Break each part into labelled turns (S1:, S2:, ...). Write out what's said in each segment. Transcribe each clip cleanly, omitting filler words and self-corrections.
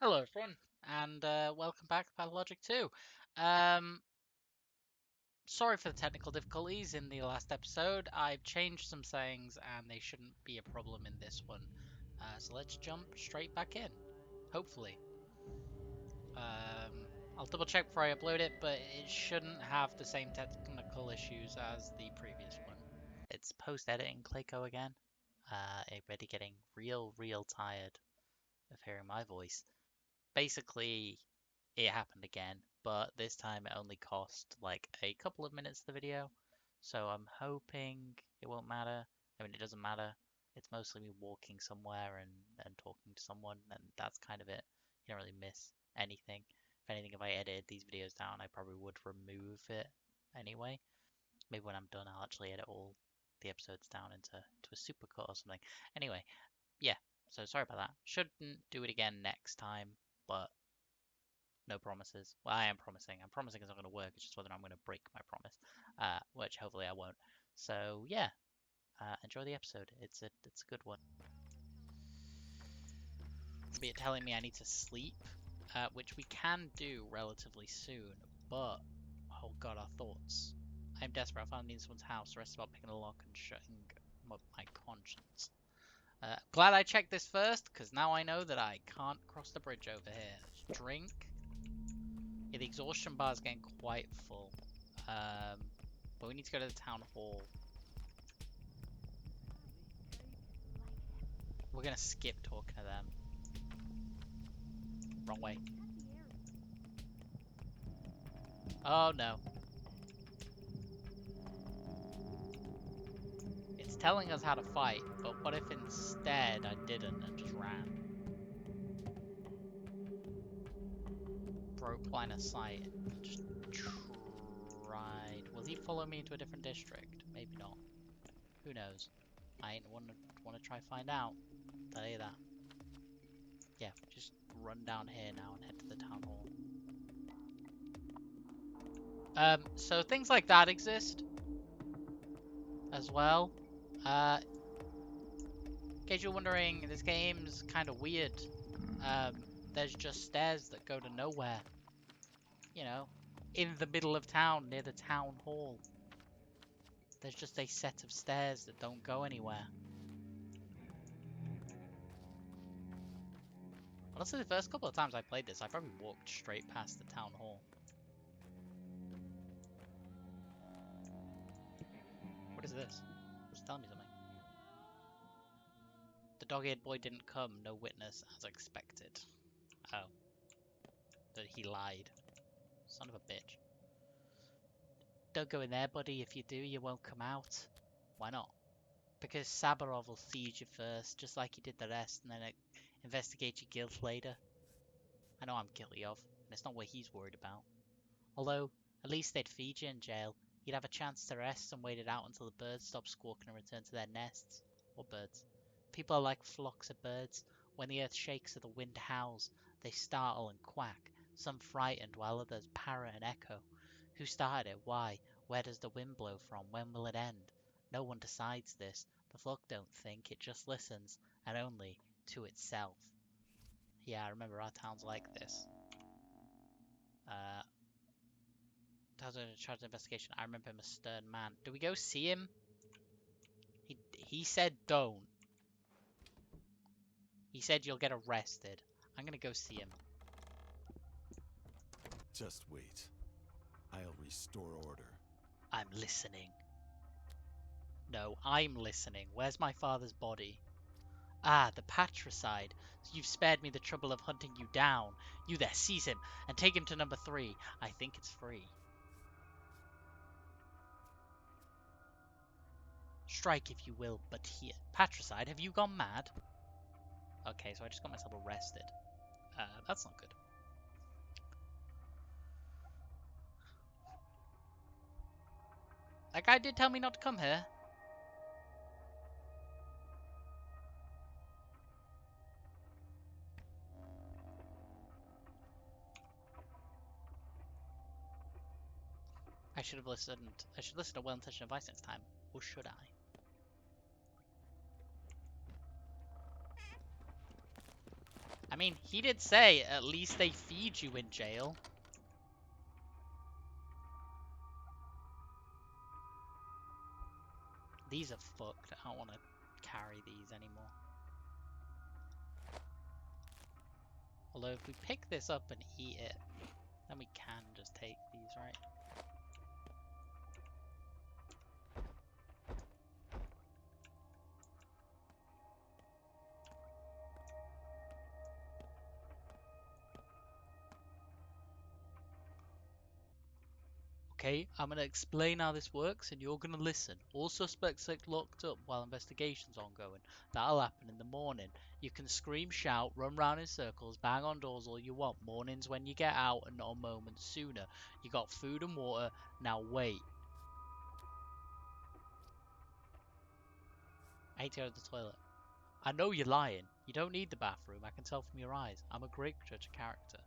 S1: Hello, everyone, and welcome back to Pathologic 2. Um, Sorry for the technical difficulties in the last episode. I've changed some settings, and they shouldn't be a problem in this one. So let's jump straight back in, hopefully. I'll double check before I upload it, but it shouldn't have the same technical issues as the previous one. It's post-editing Clayco again. Already getting real tired of hearing my voice. Basically, it happened again, but this time it only cost like a couple of minutes of the video. So I'm hoping it won't matter. I mean, it doesn't matter. It's mostly me walking somewhere and talking to someone, and that's kind of it. You don't really miss anything. If anything, if I edited these videos down, I probably would remove it anyway. Maybe when I'm done, I'll actually edit all the episodes down into a supercut or something. Anyway, yeah. So sorry about that. Shouldn't do it again next time, but no promises. Well, I am promising. I'm promising it's not going to work. It's just whether I'm going to break my promise, which hopefully I won't. So yeah, enjoy the episode. It's a good one. Be telling me I need to sleep, which we can do relatively soon. But oh god, our thoughts. I'm desperate. I finally need someone's house. The rest is about picking a lock and shutting up my conscience. Glad I checked this first, because now I know that I can't cross the bridge over here. Let's drink. Yeah, the exhaustion bar is getting quite full. But we need to go to the town hall. We're gonna skip talking to them. Wrong way. Oh no. It's telling us how to fight, but what if instead I didn't and just ran? Broke line of sight. Just tried. Will he follow me into a different district? Maybe not. Who knows? I ain't wanna try find out. Tell you that. Yeah, just run down here now and head to the town hall. So things like that exist as well. In case you're wondering, this game's kind of weird. There's just stairs that go to nowhere. You know, in the middle of town, near the town hall. There's just a set of stairs that don't go anywhere. Honestly, the first couple of times I played this, I probably walked straight past the town hall. What is this? It's telling me something. The dog-eared boy didn't come, no witness, as expected. Oh. That he lied. Son of a bitch. Don't go in there, buddy. If you do, you won't come out. Why not? Because Sabarov will feed you first, just like he did the rest, and then investigate your guilt later. I know I'm guilty of, and it's not what he's worried about. Although, at least they'd feed you in jail. You'd have a chance to rest and wait it out until the birds stop squawking and return to their nests. What birds? People are like flocks of birds. When the earth shakes or the wind howls, they startle and quack, some frightened while others parrot and echo. Who started it? Why? Where does the wind blow from? When will it end? No one decides this. The flock don't think, it just listens, and only to itself. Yeah, I remember our town's like this. That was in charge of investigation. I remember him a stern man. Do we go see him? He said don't. He said you'll get arrested. I'm gonna go see him.
S2: Just wait. I'll restore order.
S1: I'm listening. No, I'm listening. Where's my father's body? Ah, the patricide. You've spared me the trouble of hunting you down. You there, seize him, and take him to number 3. I think it's free. Strike if you will, but here. Patricide, have you gone mad? Okay, so I just got myself arrested. That's not good. That guy did tell me not to come here. I should have listened. I should listen to well-intentioned advice next time. Or should I? mean, he did say at least they feed you in jail. These are fucked. I don't want to carry these anymore. Although if we pick this up and eat it, then we can just take these, right? Okay, I'm going to explain how this works and you're going to listen. All suspects get locked up while investigation's ongoing. That'll happen in the morning. You can scream, shout, run round in circles, bang on doors all you want. Morning's when you get out and not a moment sooner. You got food and water, now wait. I hate to go to the toilet. I know you're lying. You don't need the bathroom, I can tell from your eyes. I'm a great judge of character.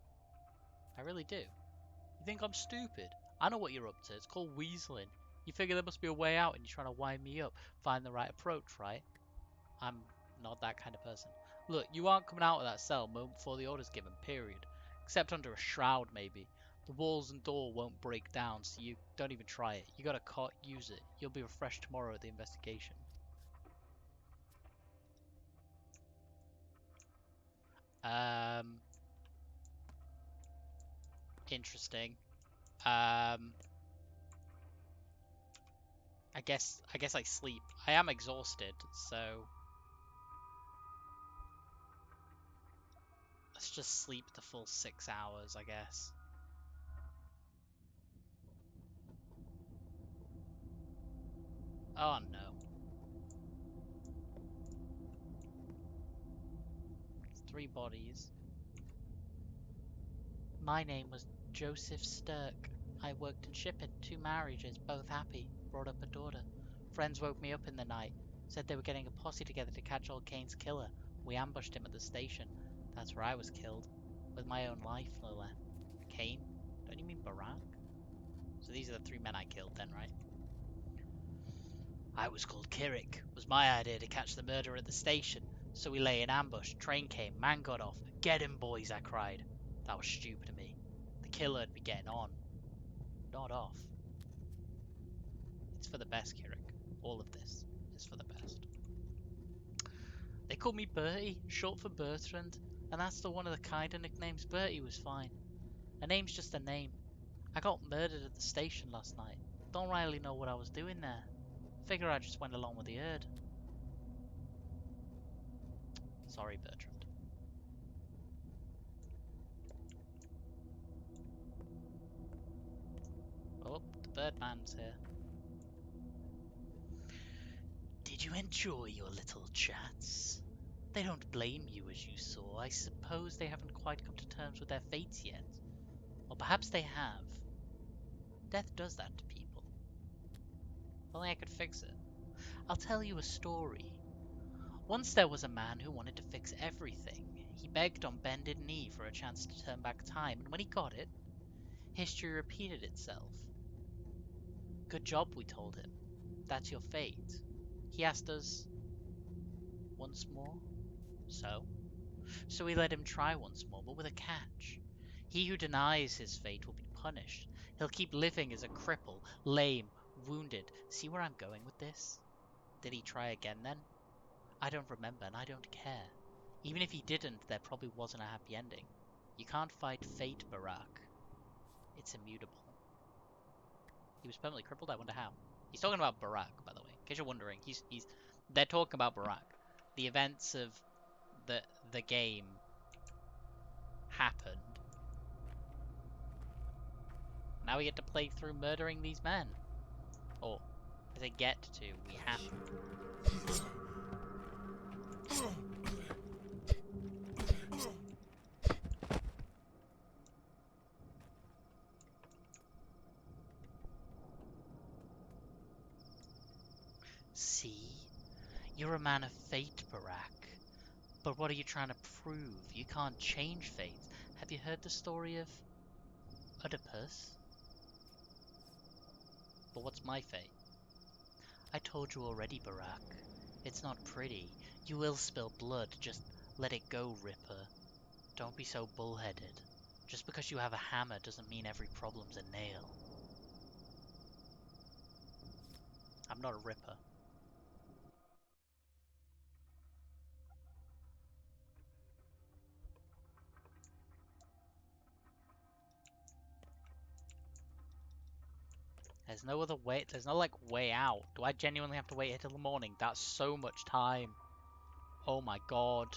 S1: I really do. You think I'm stupid? I know what you're up to. It's called weaseling. You figure there must be a way out and you're trying to wind me up. Find the right approach, right? I'm not that kind of person. Look, you aren't coming out of that cell a moment before the order's given, period. Except under a shroud, maybe. The walls and door won't break down, so you don't even try it. You got a cot, use it. You'll be refreshed tomorrow at the investigation. Interesting. I guess I sleep. I am exhausted, so let's just sleep the full 6 hours, I guess. Oh no. 3 bodies. My name was Joseph Stirk. I worked in shipping, 2 marriages, both happy, brought up a daughter. Friends woke me up in the night, said they were getting a posse together to catch old Kane's killer. We ambushed him at the station. That's where I was killed. With my own life, no less. Kane? Don't you mean Barack? So these are the 3 men I killed then, right? I was called Kirik. It was my idea to catch the murderer at the station. So we lay in ambush. Train came. Man got off. Get him, boys, I cried. That was stupid of me. The killer would be getting on, not off. It's for the best, Kirik. All of this is for the best. They called me Bertie, short for Bertrand, and that's the one of the kinder nicknames. Bertie was fine. A name's just a name. I got murdered at the station last night. Don't really know what I was doing there. Figure I just went along with the herd. Sorry, Bertrand. Oh, the Birdman's here. Did you enjoy your little chats? They don't blame you as you saw. I suppose they haven't quite come to terms with their fates yet. Or perhaps they have. Death does that to people. If only I could fix it. I'll tell you a story. Once there was a man who wanted to fix everything. He begged on bended knee for a chance to turn back time, and when he got it, history repeated itself. Good job, we told him. That's your fate. He asked us once more. So we let him try once more, but with a catch. He who denies his fate will be punished. He'll keep living as a cripple, lame, wounded. See where I'm going with this? Did he try again then? I don't remember, and I don't care. Even if he didn't, there probably wasn't a happy ending. You can't fight fate, Barack. It's immutable. He was permanently crippled? I wonder how. He's talking about Barack, by the way. In case you're wondering, they're talking about Barack. The events of the game happened. Now we get to play through murdering these men. Or, as I get to, we have to. See? You're a man of fate, Barack. But what are you trying to prove? You can't change fate. Have you heard the story of Oedipus? But what's my fate? I told you already, Barack. It's not pretty. You will spill blood. Just let it go, Ripper. Don't be so bullheaded. Just because you have a hammer doesn't mean every problem's a nail. I'm not a ripper. There's no other way. There's no, like, way out. Do I genuinely have to wait here till the morning? That's so much time. Oh my god.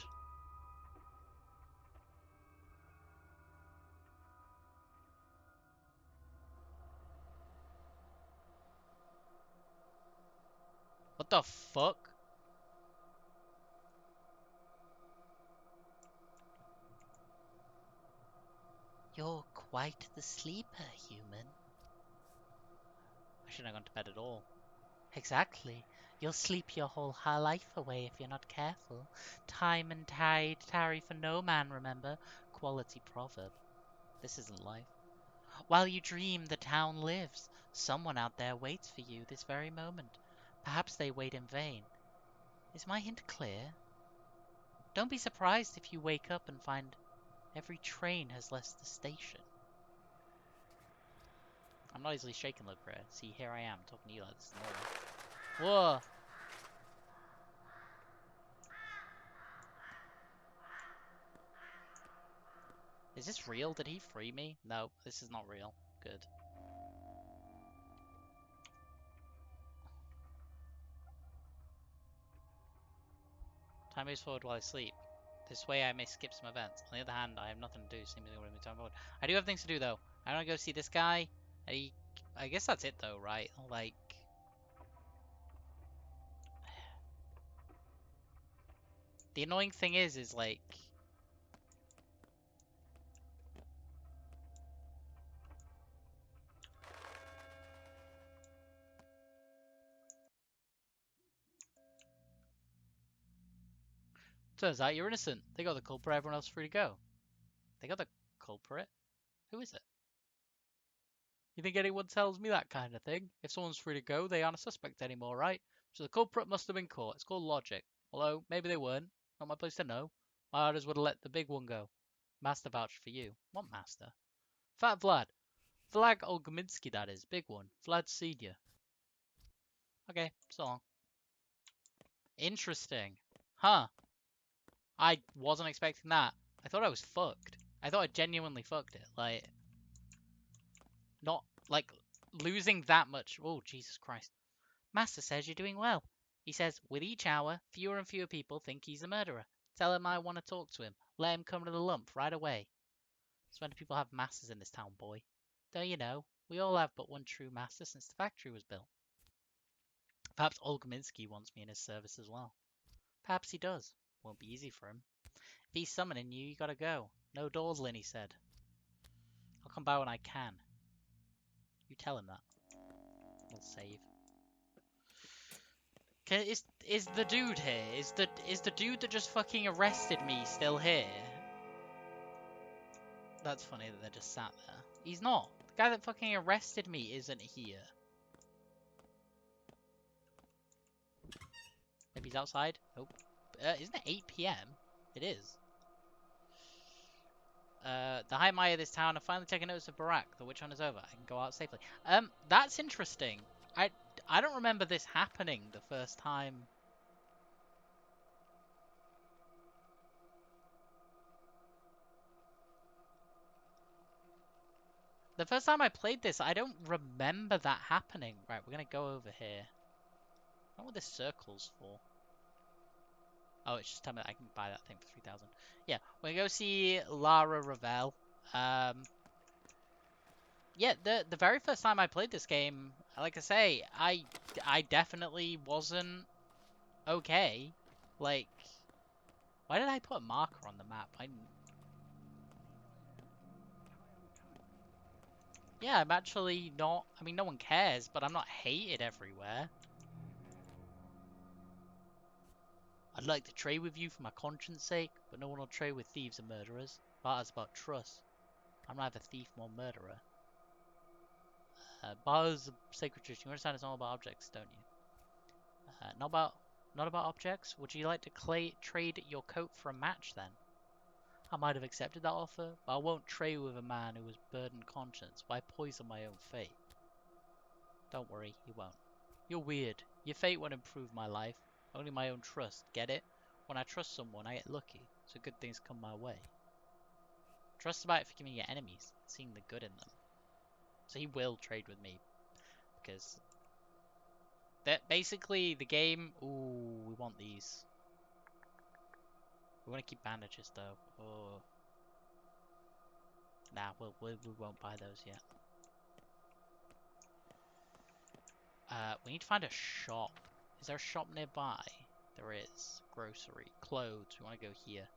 S1: What the fuck? You're quite the sleeper, human. I shouldn't have gone to bed at all. Exactly. You'll sleep your whole life away if you're not careful. Time and tide tarry for no man, remember? Quality proverb. This isn't life. While you dream, the town lives. Someone out there waits for you this very moment. Perhaps they wait in vain. Is my hint clear? Don't be surprised if you wake up and find every train has left the station. I'm not easily shaken, Lucre. See, here I am, talking to you like this is normal. Whoa! Is this real? Did he free me? No, this is not real. Good. Time moves forward while I sleep. This way I may skip some events. On the other hand, I have nothing to do, seemingly when we time forward. I do have things to do though. I want to go see this guy. I guess that's it though, right? Like, the annoying thing is like, turns out you're innocent. They got the culprit, everyone else is free to go. They got the culprit? Who is it? You think anyone tells me that kind of thing? If someone's free to go, they aren't a suspect anymore, right? So the culprit must have been caught. It's called logic. Although, maybe they weren't. Not my place to know. My orders would have let the big one go. Master vouched for you. What master? Fat Vlad. Vlad Olgominsky, that is. Big one. Vlad Senior. Okay, so long. Interesting. Huh. I wasn't expecting that. I thought I was fucked. I thought I genuinely fucked it. Like, not, like, losing that much. Oh, Jesus Christ. Master says you're doing well. He says, with each hour, fewer and fewer people think he's a murderer. Tell him I want to talk to him. Let him come to the lump right away. So many people have masters in this town, boy. Don't you know? We all have but one true master since the factory was built. Perhaps Olgominsky wants me in his service as well. Perhaps he does. Won't be easy for him. If he's summoning you, you gotta go. No dawdling, he said. I'll come by when I can. You tell him that. We'll save. Is the dude here? Is the dude that just fucking arrested me still here? That's funny that they're just sat there. He's not. The guy that fucking arrested me isn't here. Maybe he's outside? Nope. Isn't it 8 PM? It is. The High Maya of this town have finally taken notice of Barak. The witch hunt is over. I can go out safely. That's interesting. I, I don't remember this happening the first time. The first time I played this, I don't remember that happening. Right, we're gonna go over here. I don't know what this circle's for. Oh, it's just telling me that I can buy that thing for 3,000. Yeah, we're gonna go see Lara Ravel. Yeah, the very first time I played this game, like I say, I definitely wasn't okay. Like, why did I put a marker on the map? Yeah, I'm actually not. I mean, no one cares, but I'm not hated everywhere. I'd like to trade with you for my conscience sake, but no one will trade with thieves and murderers. Barter's about trust. I'm neither thief nor murderer. Barter's a sacred tradition. You understand it's all about objects, don't you? Not about objects. Would you like to trade your coat for a match then? I might have accepted that offer, but I won't trade with a man who has burdened conscience. Why poison my own fate? Don't worry, you won't. You're weird. Your fate won't improve my life. Only my own trust. Get it? When I trust someone, I get lucky, so good things come my way. Trust is about forgiving your enemies, seeing the good in them. So he will trade with me, because that basically the game. Ooh, we want these. We want to keep bandages though. Oh, nah, we won't buy those yet. We need to find a shop. Is there a shop nearby? There is. Grocery, clothes. We want to go here.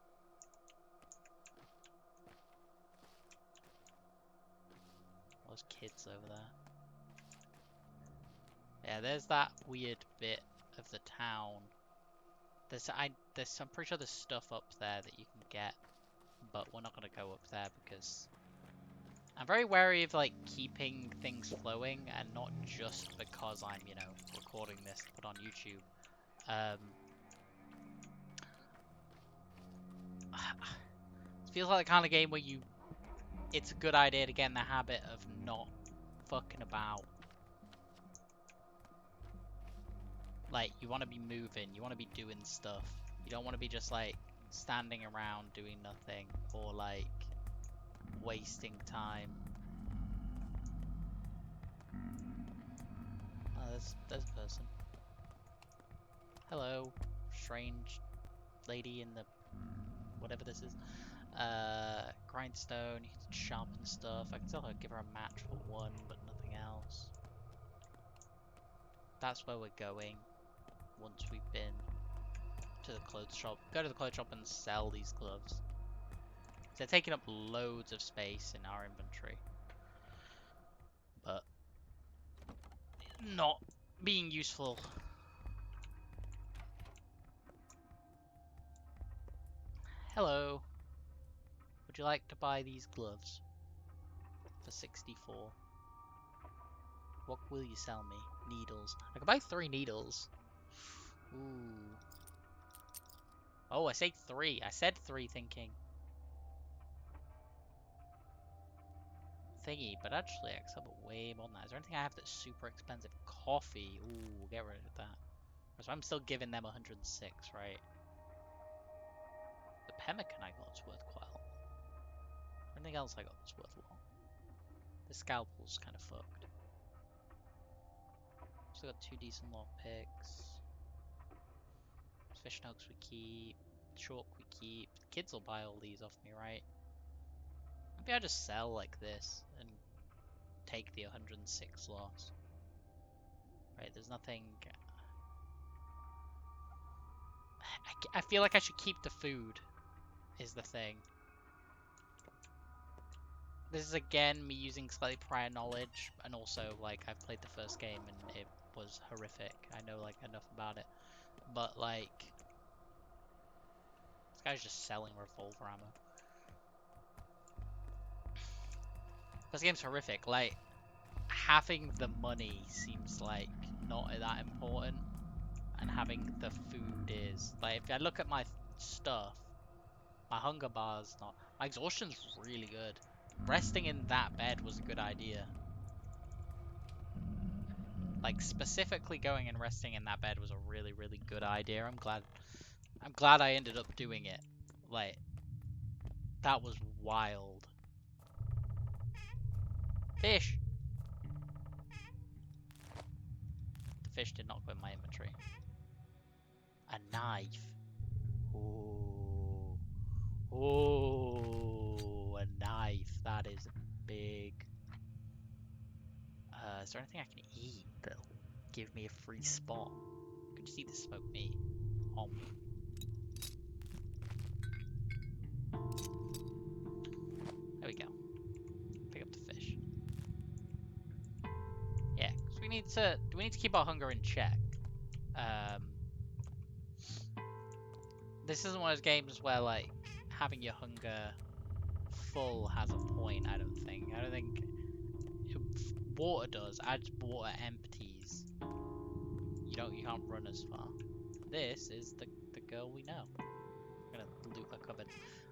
S1: Those kids over there. Yeah, there's that weird bit of the town. I'm pretty sure there's stuff up there that you can get, but we're not gonna go up there because I'm very wary of like keeping things flowing, and not just because I'm, you know, recording this to put on YouTube. It feels like the kind of game where it's a good idea to get in the habit of not fucking about. Like, you want to be moving, you want to be doing stuff. You don't want to be just like standing around doing nothing, or like wasting time. Oh, there's a person. Hello, strange lady in the whatever this is. Grindstone, you can sharpen stuff. I can tell her give her a match for one, but nothing else. That's where we're going once we've been to the clothes shop. Go to the clothes shop and sell these gloves. They're taking up loads of space in our inventory, but not being useful. Hello. Would you like to buy these gloves for 64? What will you sell me? Needles. I can buy 3 needles. Ooh. Oh, I said 3. I said 3 thinking thingy, but actually I accept way more than that. Is there anything I have that's super expensive? Coffee. Ooh, we'll get rid of that. So I'm still giving them 106, right? The pemmican I got is worth quite a lot. Anything else I got that's worth a lot? The scalpel's kind of fucked. Still got 2 decent lock picks. Fish nugs we keep. Chalk we keep. The kids will buy all these off me, right? Maybe I just sell like this and take the 106 loss. Right, there's nothing. I feel like I should keep the food, is the thing. This is again me using slightly prior knowledge, and also like I've played the first game and it was horrific. I know like enough about it, but like this guy's just selling revolver ammo. This game's horrific. Like having the money seems like not that important, and having the food is. Like if I look at my stuff, my hunger bar's not. My exhaustion's really good. Resting in that bed was a good idea. Like specifically going and resting in that bed was a really, really good idea. I'm glad I ended up doing it. Like that was wild. Fish. The fish did not go in my inventory. A knife. Oh. Oh, a knife. That is big. Is there anything I can eat that'll give me a free spot? You can just eat the smoked meat. There we go. Pick up the fish. Yeah, because we need to keep our hunger in check. This isn't one of those games where like having your hunger full has a point. I don't think. Water does. As water empties, you can't run as far. This is the girl we know. I'm gonna loot her cupboard.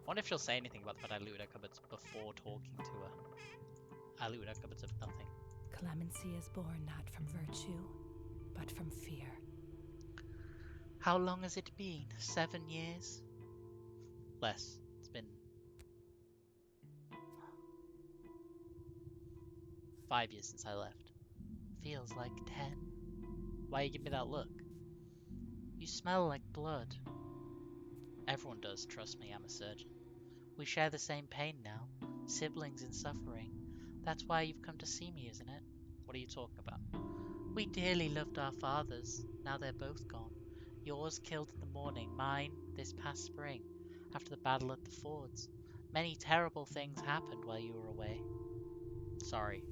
S1: wonder if she'll say anything about the fact I looted her cupboards before talking to her. I looted her cupboards of nothing.
S3: Clemency is born not from virtue, but from fear.
S1: How long has it been? 7 years? Less. It's been 5 years since I left. Feels like 10. Why you give me that look? You smell like blood. Everyone does, trust me, I'm a surgeon. We share the same pain now. Siblings in suffering. That's why you've come to see me, isn't it? What are you talking about? We dearly loved our fathers. Now they're both gone. Yours killed in the morning, mine this past spring, after the battle at the fords. Many terrible things happened while you were away. Sorry,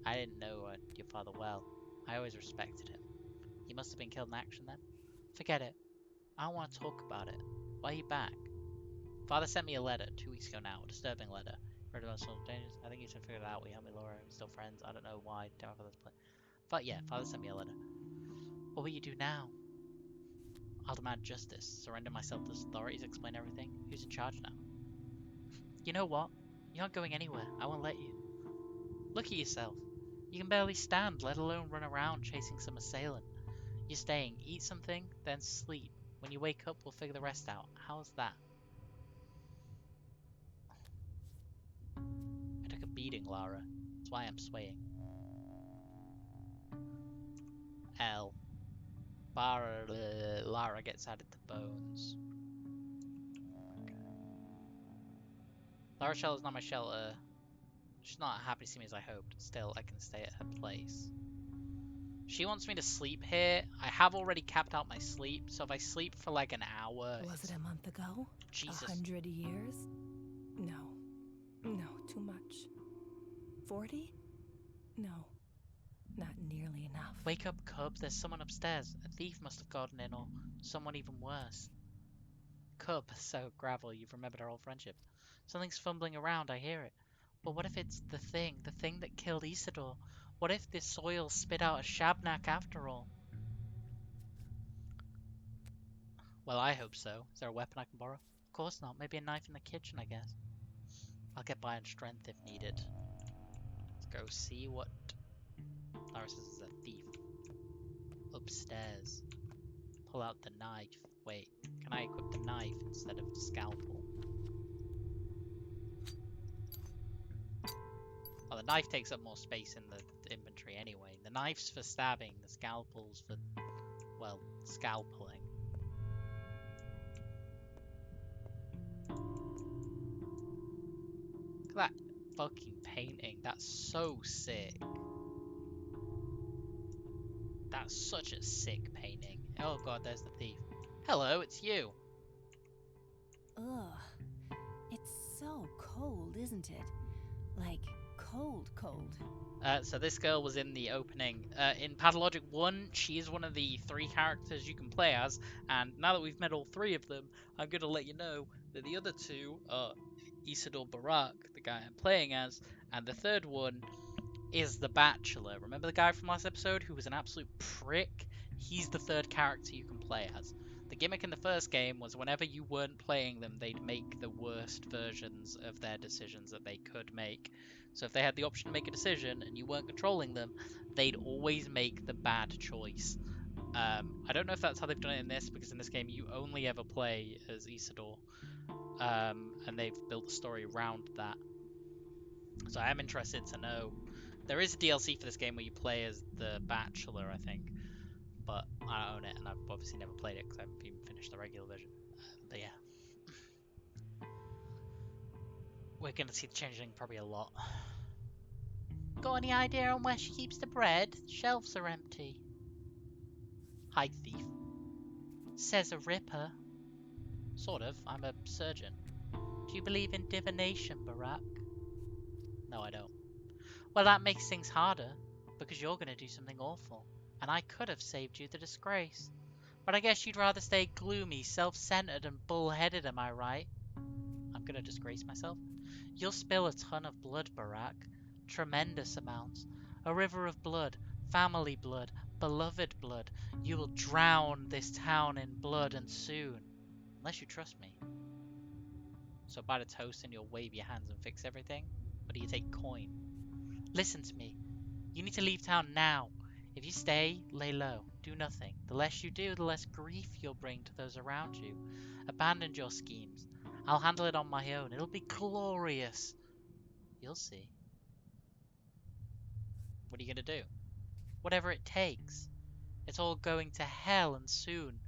S1: I didn't know your father well. I always respected him. He must have been killed in action then? Forget it. I don't want to talk about it. Why are you back? Father sent me a letter 2 weeks ago now, a disturbing letter. Read about some dangers. I think you should figure it out. We helped me, Laura. We're still friends. I don't know why. Don't have this plan. But yeah, Father sent me a letter. What will you do now? I'll demand justice, surrender myself to the authorities, explain everything. Who's in charge now? You know what? You aren't going anywhere. I won't let you. Look at yourself. You can barely stand, let alone run around chasing some assailant. You're staying, eat something, then sleep. When you wake up, we'll figure the rest out. How's that? I took a beating, Lara. That's why I'm swaying. L. Lara gets added to bones. Okay. Lara's shelter is not my shelter. She's not happy to see me as I hoped. Still, I can stay at her place. She wants me to sleep here. I have already capped out my sleep, so if I sleep for like an hour...
S3: Was it a month ago?
S1: Jesus.
S3: 100 years? No. No, too much. 40? No. Not nearly enough.
S1: Wake up, Cub. There's someone upstairs. A thief must have gotten in, or someone even worse. Cub, so Gravel, you've remembered our old friendship. Something's fumbling around, I hear it. But what if it's the thing that killed Isidore? What if this soil spit out a Shabnak after all? Well, I hope so. Is there a weapon I can borrow? Of course not. Maybe a knife in the kitchen, I guess. I'll get by on strength if needed. Let's go see what Lara says is a thief. Upstairs. Pull out the knife. Wait, can I equip the knife instead of the scalpel? Well, the knife takes up more space in the inventory anyway. The knife's for stabbing, the scalpel's for, well, scalpeling. Look at that fucking painting. That's so sick. That's such a sick painting. Oh god, there's the thief. Hello, it's you.
S4: Ugh. It's so cold, isn't it? Like, cold, cold.
S1: So this girl was in the opening. In Pathologic 1, she is one of the 3 characters you can play as, and now that we've met all 3 of them, I'm going to let you know that the other 2 are Isidore Barak, the guy I'm playing as, and the third one is the Bachelor. Remember the guy from last episode who was an absolute prick? He's the third character you can play as. The gimmick in the first game was whenever you weren't playing them, they'd make the worst versions of their decisions that they could make. So if they had the option to make a decision and you weren't controlling them, they'd always make the bad choice. I don't know if that's how they've done it in this, because in this game you only ever play as Isidore. And they've built the story around that. So I am interested to know. There is a DLC for this game where you play as the Bachelor, I think, but I don't own it, and I've obviously never played it because I haven't even finished the regular version. But yeah, we're going to see the changeling probably a lot. Got any idea on where she keeps the bread? Shelves are empty. Hi, thief. Says a ripper. Sort of. I'm a surgeon. Do you believe in divination, Barak? No, I don't. Well, that makes things harder, because you're going to do something awful, and I could have saved you the disgrace. But I guess you'd rather stay gloomy, self-centered, and bull-headed, am I right? I'm gonna disgrace myself? You'll spill a ton of blood, Barak. Tremendous amounts. A river of blood. Family blood. Beloved blood. You will drown this town in blood, and soon. Unless you trust me. So buy the toast and you'll wave your hands and fix everything? Or do you take coin? Listen to me. You need to leave town now. If you stay, lay low, do nothing. The less you do, the less grief you'll bring to those around you. Abandon your schemes. I'll handle it on my own. It'll be glorious. You'll see. What are you gonna do? Whatever it takes. It's all going to hell, and soon.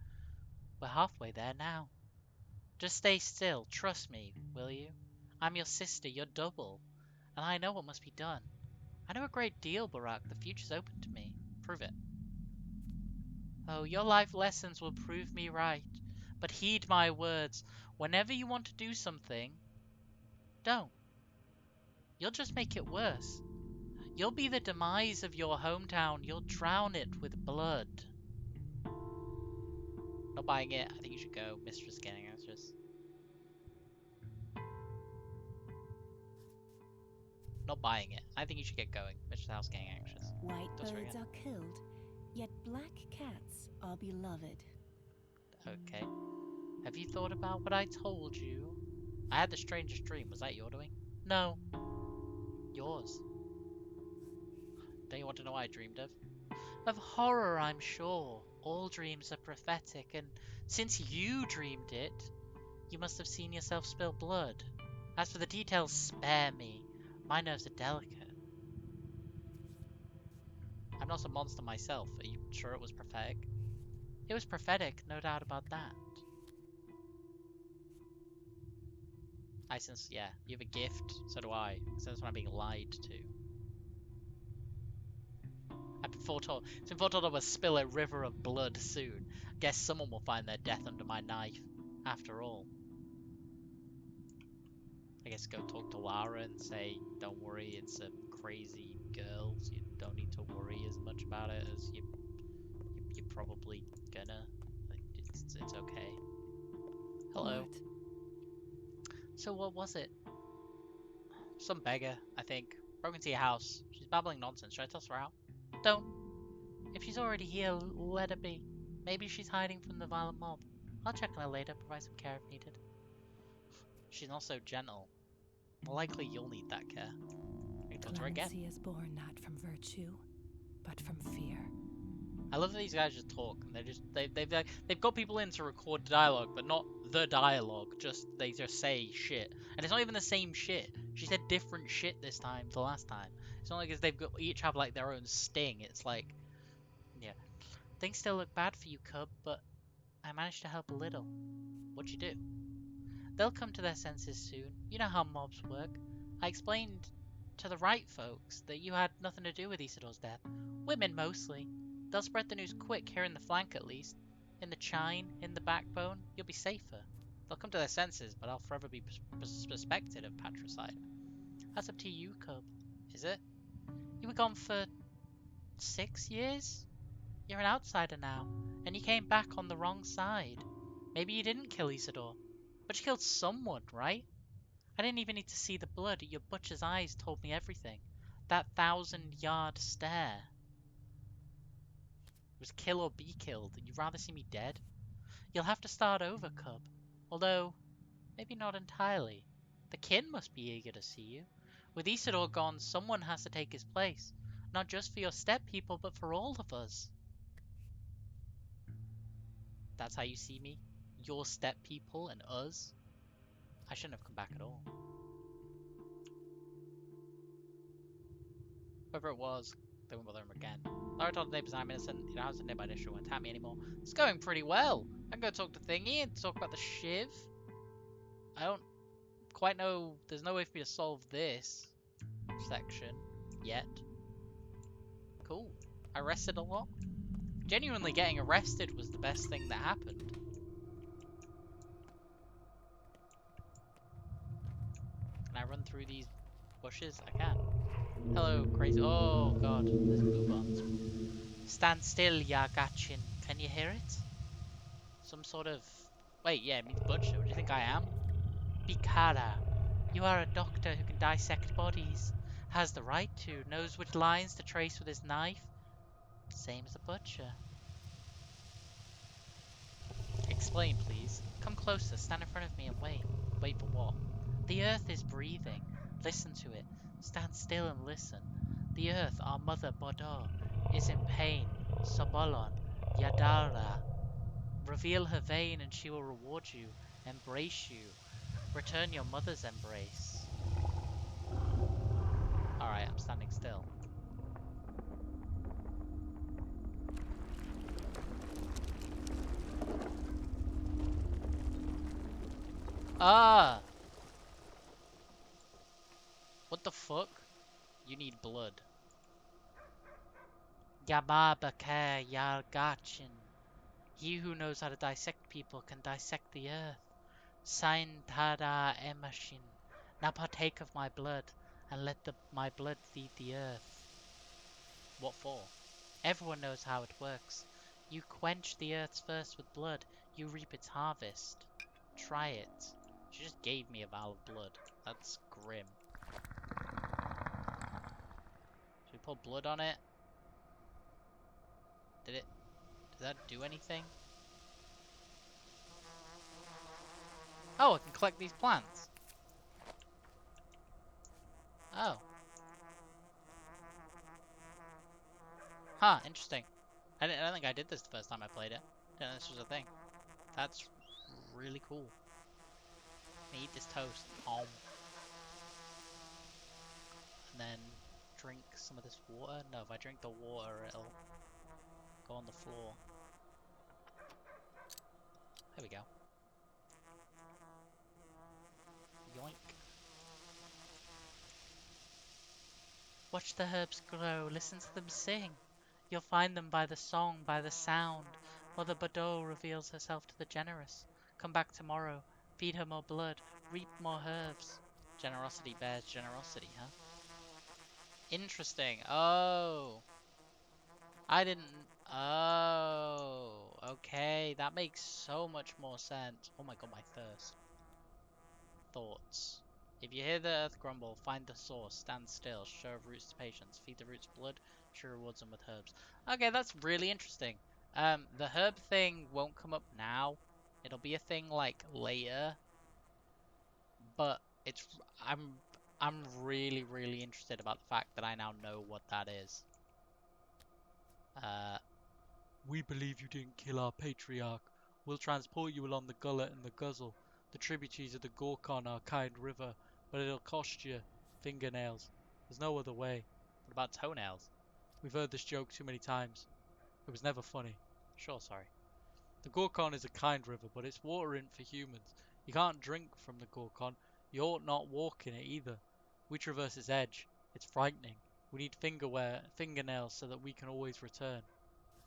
S1: We're halfway there now. Just stay still. Trust me, will you? I'm your sister, your double. And I know what must be done. I know a great deal, Barack. The future's open to me. Prove it. Oh, your life lessons will prove me right. But heed my words. Whenever you want to do something, don't. You'll just make it worse. You'll be the demise of your hometown. You'll drown it with blood. Not buying it. I think you should go, Mistress Getting Anxious. Not buying it. I think you should get going. Mistress House Getting Anxious.
S4: White
S1: That's very
S4: birds
S1: good.
S4: are killed, yet black cats are beloved.
S1: Okay. Have you thought about what I told you? I had the strangest dream. Was that your doing? No. Yours. Don't you want to know what I dreamed of? Of horror, I'm sure. All dreams are prophetic, and since you dreamed it, you must have seen yourself spill blood. As for the details, spare me. My nerves are delicate. I'm not a monster myself. Are you sure it was prophetic? It was prophetic, no doubt about that. I sense, yeah, you have a gift, so do I. I sense when I'm being lied to. I've been foretold. It's been foretold I will spill a river of blood soon. Guess someone will find their death under my knife. After all. I guess go talk to Lara and say, don't worry, it's a crazy girl. So you don't need to worry as much about it as you're probably gonna. Like, it's okay. Hello.
S3: What?
S1: So what was it? Some beggar, I think. Broke into your house. She's babbling nonsense. Should I toss her out? Don't. If she's already here, let her be. Maybe she's hiding from the violent mob. I'll check on her later, provide some care if needed. She's not so gentle. Likely you'll need that care. We can talk to her again.
S3: Clemency is born not from virtue, but from fear.
S1: I love that these guys just talk and they've got people in to record dialogue, but not the dialogue. They just say shit, and it's not even the same shit. She said different shit this time to last time. It's not like they've got each have like their own sting. It's like, yeah, things still look bad for you, Cub, but I managed to help a little. What'd you do? They'll come to their senses soon. You know how mobs work. I explained to the right folks that you had nothing to do with Isidore's death. Women mostly. They'll spread the news quick here in the flank at least. In the chine, in the backbone, you'll be safer. They'll come to their senses, but I'll forever be suspected of patricide. That's up to you, Cub. Is it? You were gone for 6 years? You're an outsider now, and you came back on the wrong side. Maybe you didn't kill Isidore, but you killed someone, right? I didn't even need to see the blood. Your butcher's eyes told me everything. That 1,000-yard stare. It was kill or be killed, and you'd rather see me dead? You'll have to start over, Cub. Although, maybe not entirely. The kin must be eager to see you. With Isidore gone, someone has to take his place. Not just for your step people, but for all of us. That's how you see me? Your step people and us? I shouldn't have come back at all. Whoever it was, they won't bother him again. Lara told the neighbors I'm innocent. You know, I was nearby this won't attack me anymore. It's going pretty well. I can go talk to Thingy and talk about the Shiv. I don't quite know. There's no way for me to solve this section yet. Cool. I rested a lot. Genuinely getting arrested was the best thing that happened. Can I run through these bushes? I can. Hello, crazy. Oh god, there's bubons. Stand still, Yargachin. Can you hear it? Some sort of... Wait, yeah, it means butcher. What do you think I am? Bikara. You are a doctor who can dissect bodies. Has the right to. Knows which lines to trace with his knife. Same as a butcher. Explain, please. Come closer. Stand in front of me and wait. Wait for what? The earth is breathing. Listen to it. Stand still and listen. The earth, our mother Bodo, is in pain. Sobolon, Yadara. Reveal her vein and she will reward you, embrace you. Return your mother's embrace. Alright, I'm standing still. Ah! What the fuck? You need blood. Yababake Yargachin. He who knows how to dissect people can dissect the earth. Sain Tada Emashin. Now partake of my blood, and let my blood feed the earth. What for? Everyone knows how it works. You quench the earth's thirst with blood, you reap its harvest. Try it. She just gave me a vial of blood. That's grim. Should we pour blood on it? Did that do anything? Oh, I can collect these plants. Oh. Huh, interesting. I don't think I did this the first time I played it. I didn't know this was a thing. That's really cool. I eat this toast. And then drink some of this water. No, if I drink the water, it'll go on the floor. There we go. Yoink. Watch the herbs grow, listen to them sing. You'll find them by the song, by the sound. Mother Badeau reveals herself to the generous. Come back tomorrow, feed her more blood, reap more herbs. Generosity bears generosity, huh? Interesting. Oh. I didn't... Oh. Okay, that makes so much more sense. Oh my god, my thirst. Thoughts. If you hear the earth grumble, find the source, stand still, show roots to patience, feed the roots blood, she rewards them with herbs. Okay, that's really interesting. The herb thing won't come up now. It'll be a thing like later. But it's I'm really, really interested about the fact that I now know what that is. We believe you didn't kill our patriarch. We'll transport you along the gullet and the guzzle. The tributaries of the Gorkon are kind river, but it'll cost you fingernails. There's no other way. What about toenails? We've heard this joke too many times. It was never funny. Sure, sorry. The Gorkon is a kind river, but it's water in for humans. You can't drink from the Gorkon. You ought not walk in it either. We traverse its edge. It's frightening. We need fingernails so that we can always return.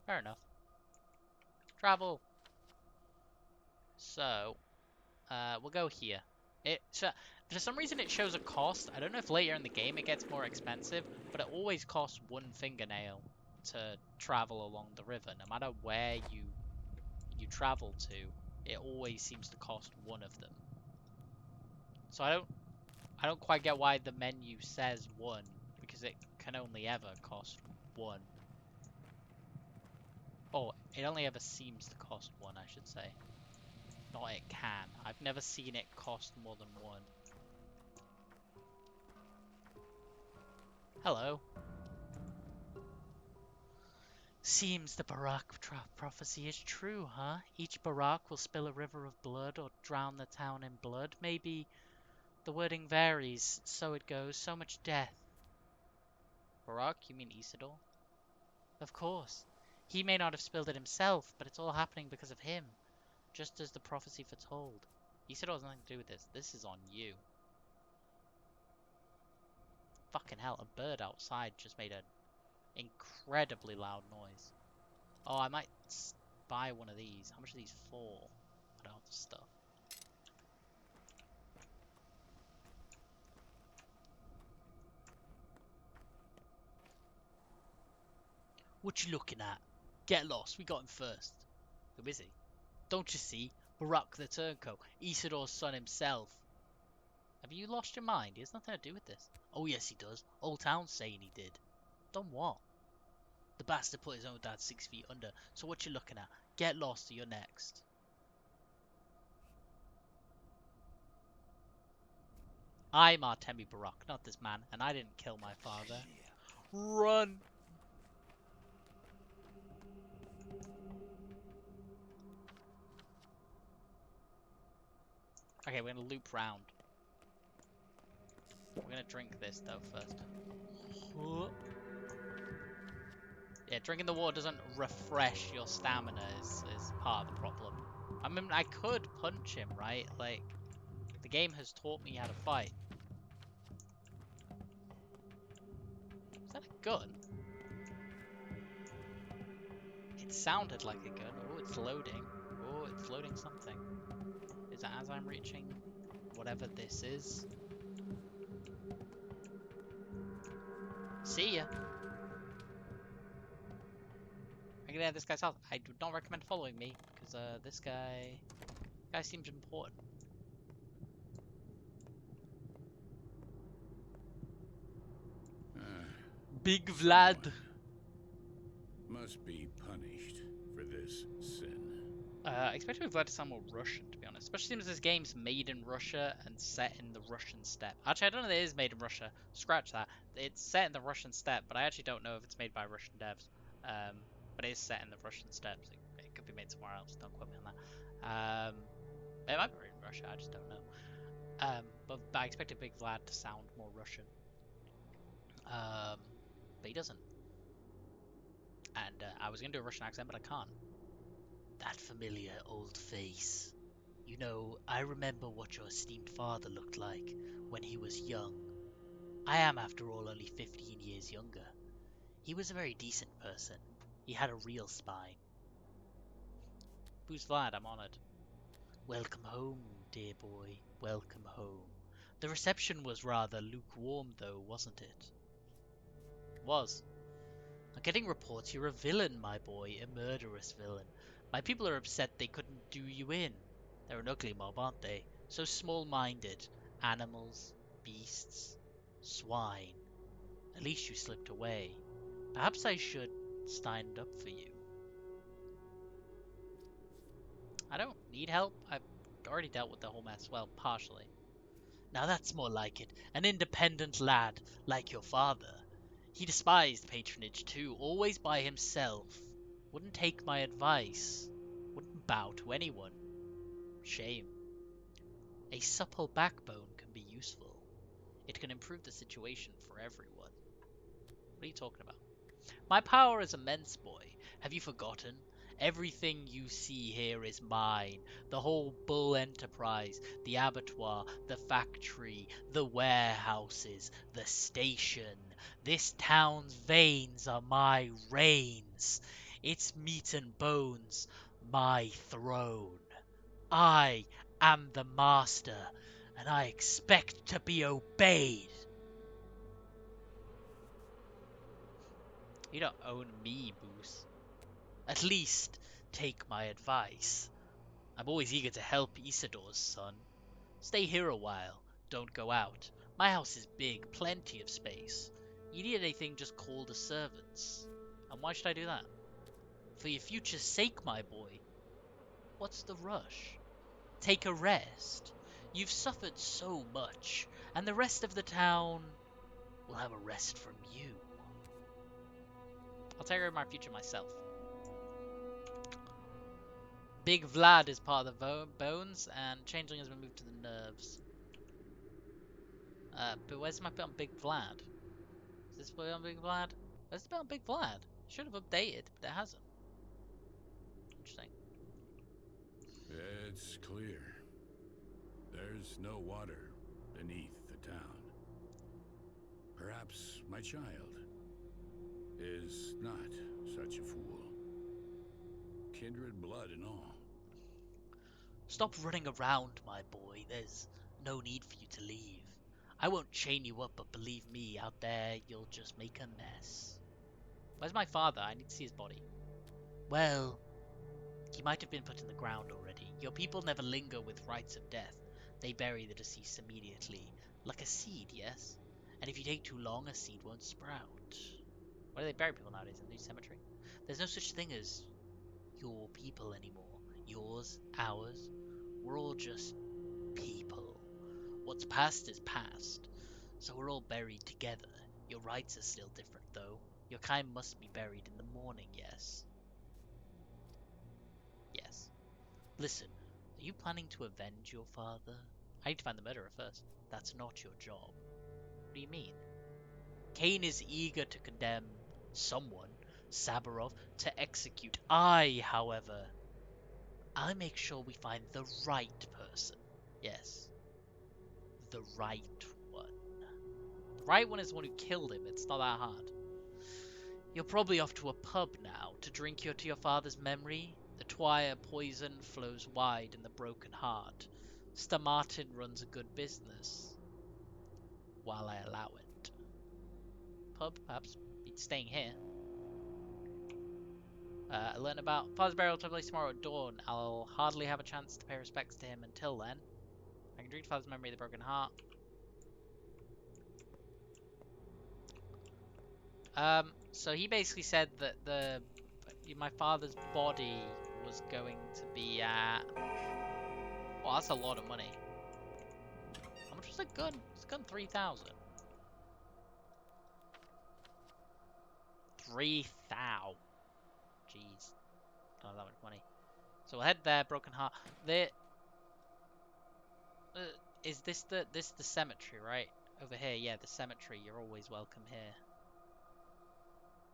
S1: Fair enough. Travel. So, we'll go here. For some reason it shows a cost. I don't know if later in the game it gets more expensive, but it always costs one fingernail to travel along the river. No matter where you travel to, it always seems to cost one of them. So I don't quite get why the menu says one, because it can only ever cost one. Oh, it only ever seems to cost one, I should say. Not it can. I've never seen it cost more than one. Hello. Seems the Barak prophecy is true, huh? Each Barak will spill a river of blood or drown the town in blood. Maybe the wording varies. So it goes. So much death. Barak? You mean Isidore? Of course. He may not have spilled it himself, but it's all happening because of him. Just as the prophecy foretold. Isidore has nothing to do with this. This is on you. Fucking hell, a bird outside just made an incredibly loud noise. Oh, I might buy one of these. How much are these for? I don't have the stuff. What you looking at? Get lost, we got him first. Who is he? Don't you see? Barak the Turncoat, Isidore's son himself. Have you lost your mind? He has nothing to do with this. Oh yes he does. Old town's saying he did. Done what? The bastard put his own dad 6 feet under, so what you looking at? Get lost or you're next. I'm Artemi Barak, not this man, and I didn't kill my father. Run! Okay, we're gonna loop round. We're gonna drink this though first. Yeah, drinking the water doesn't refresh your stamina is part of the problem. I mean, I could punch him, right? Like, the game has taught me how to fight. Is that a gun? It sounded like a gun. Oh, it's loading. Oh, it's loading something. Is it as I'm reaching whatever this is? See ya. I can get out of this guy's house. I do not recommend following me because this guy seems important. Big Vlad.
S2: Must be punished for this sin.
S1: I expect Vlad to sound more Russian, to be honest. Especially since this game's made in Russia and set in the Russian steppe. Actually, I don't know if it is made in Russia. Scratch that. It's set in the Russian steppe, but I actually don't know if it's made by Russian devs. But it is set in the Russian steppes. It could be made somewhere else. Don't quote me on that. It might be made in Russia. I just don't know. But I expected Big Vlad to sound more Russian. But he doesn't. And I was gonna do a Russian accent, but I can't. That familiar old face. You know, I remember what your esteemed father looked like when he was young. I am, after all, only 15 years younger. He was a very decent person. He had a real spine. Who's Vlad? I'm honoured. Welcome home, dear boy. Welcome home. The reception was rather lukewarm, though, wasn't it? Was. I'm getting reports you're a villain, my boy, a murderous villain. My people are upset they couldn't do you in. They're an ugly mob, aren't they? So small-minded. Animals, beasts, swine. At least you slipped away. Perhaps I should stand up for you. I don't need help. I've already dealt with the whole mess. Well, partially. Now that's more like it. An independent lad, like your father. He despised patronage too, always by himself. Wouldn't take my advice. Wouldn't bow to anyone. Shame. A supple backbone can be useful. It can improve the situation for everyone. What are you talking about? My power is immense, boy. Have you forgotten? Everything you see here is mine. The whole Bull enterprise, the abattoir, the factory, the warehouses, the station. This town's veins are my reins. Its meat and bones, my throne. I am the master, and I expect to be obeyed. You don't own me, Boos. At least, take my advice. I'm always eager to help Isidor's son. Stay here a while. Don't go out. My house is big, plenty of space. You need anything, just call the servants. And why should I do that? For your future's sake, my boy. What's the rush? Take a rest. You've suffered so much, and the rest of the town will have a rest from you. I'll take care of my future myself. Big Vlad is part of the bones, and Changeling has been moved to the nerves. But where's my bit on Big Vlad? Is this bit on Big Vlad? Where's the bit on Big Vlad? It should have updated, but it hasn't. Interesting.
S2: It's clear. There's no water beneath the town. Perhaps my child is not such a fool. Kindred blood and all.
S1: Stop running around, my boy. There's no need for you to leave. I won't chain you up, but believe me, out there you'll just make a mess. Where's my father? I need to see his body. Well, he might have been put in the ground already. Your people never linger with rites of death. They bury the deceased immediately. Like a seed, yes? And if you take too long, a seed won't sprout. Where do they bury people nowadays? In the cemetery? There's no such thing as your people anymore. Yours, ours, we're all just people. What's past is past, so we're all buried together. Your rites are still different, though. Your kind must be buried in the morning, yes? Yes. Listen, are you planning to avenge your father? I need to find the murderer first. That's not your job. What do you mean? Cain is eager to condemn someone, Sabarov, to execute. However, I'll make sure we find the right person. Yes, the right one. The right one is the one who killed him. It's not that hard. You're probably off to a pub now to drink to your father's memory. The Twire poison flows wide in the broken heart. Sir Martin runs a good business, while I allow it. Pub, perhaps. He's staying here. I learn about father's burial took place tomorrow at dawn. I'll hardly have a chance to pay respects to him until then. I can drink father's memory of the broken heart. So he basically said that my father's body was going to be at... Well, that's a lot of money. How much was the gun? It's a gun 3,000. 3,000. Jeez. Don't have that much money. So we'll head there, broken heart. There... is this the cemetery, right? Over here, yeah, the cemetery. You're always welcome here.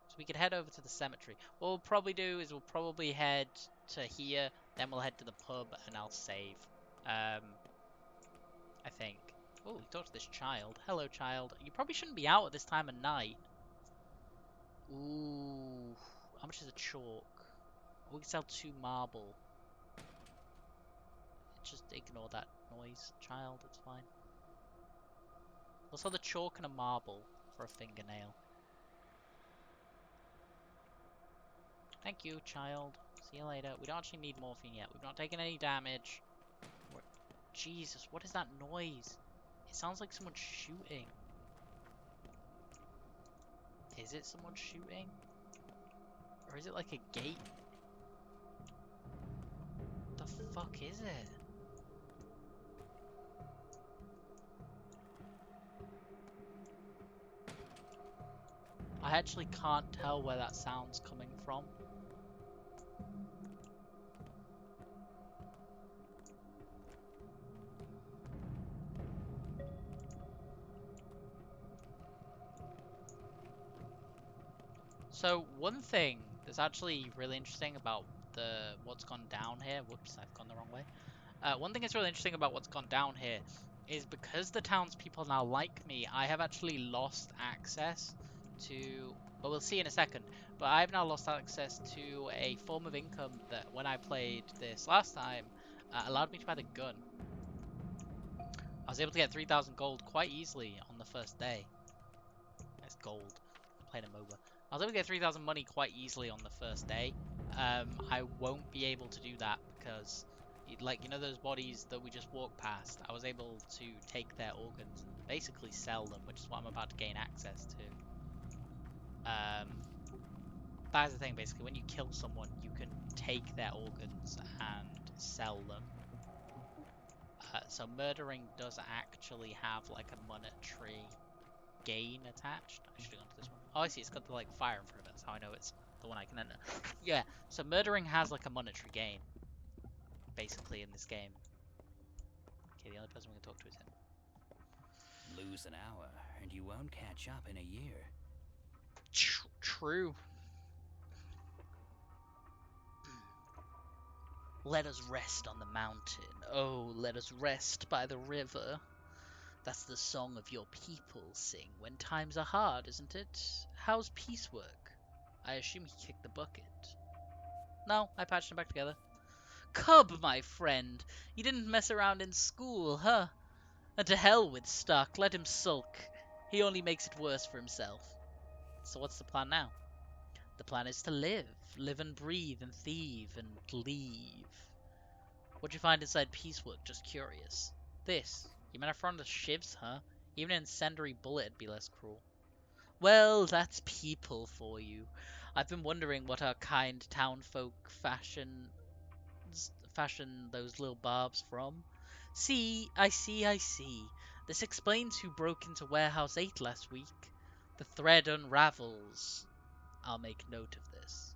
S1: So we could head over to the cemetery. What we'll probably do is we'll probably head to here, then we'll head to the pub, and I'll save. I think. Oh, we talked to this child. Hello, child. You probably shouldn't be out at this time of night. Ooh. How much is a chalk? We can sell 2 marble. Just ignore that noise, child. It's fine. We'll sell the chalk and a marble for a fingernail. Thank you, child. See you later. We don't actually need morphine yet. We've not taken any damage. Jesus, what is that noise? It sounds like someone shooting. Is it someone shooting? Or is it like a gate? What the fuck is it? I actually can't tell where that sound's coming from. So one thing that's actually really interesting about what's gone down here. Whoops, I've gone the wrong way. One thing that's really interesting about what's gone down here is because the townspeople now like me, I have actually lost access to... Well, we'll see in a second. But I've now lost access to a form of income that when I played this last time, allowed me to buy the gun. I was able to get 3,000 gold quite easily on the first day. That's gold. Playing a MOBA. I was able to get 3,000 money quite easily on the first day. I won't be able to do that because, like, you know those bodies that we just walked past? I was able to take their organs and basically sell them, which is what I'm about to gain access to. That's the thing, basically. When you kill someone, you can take their organs and sell them. So murdering does actually have, like, a monetary gain attached. I should have gone to this one. Oh, I see. It's got the, like, fire in front of it. That's how I know it's the one I can enter. Yeah, so murdering has, like, a monetary gain, basically, in this game. Okay, the only person we can talk to is him.
S5: Lose an hour, and you won't catch up in a year.
S1: True. Let us rest on the mountain. Oh, let us rest by the river. That's the song of your people sing when times are hard, isn't it? How's piecework? I assume he kicked the bucket. No, I patched them back together. Cub, my friend, you didn't mess around in school, huh? And to hell with Stuck, let him sulk. He only makes it worse for himself. So what's the plan now? The plan is to live and breathe and thieve and leave. What'd you find inside piecework? Just curious. This. You meant to front of shivs, huh? Even an incendiary bullet'd be less cruel. Well, that's people for you. I've been wondering what our kind townfolk fashion those little barbs from. I see. This explains who broke into Warehouse 8 last week. The thread unravels. I'll make note of this.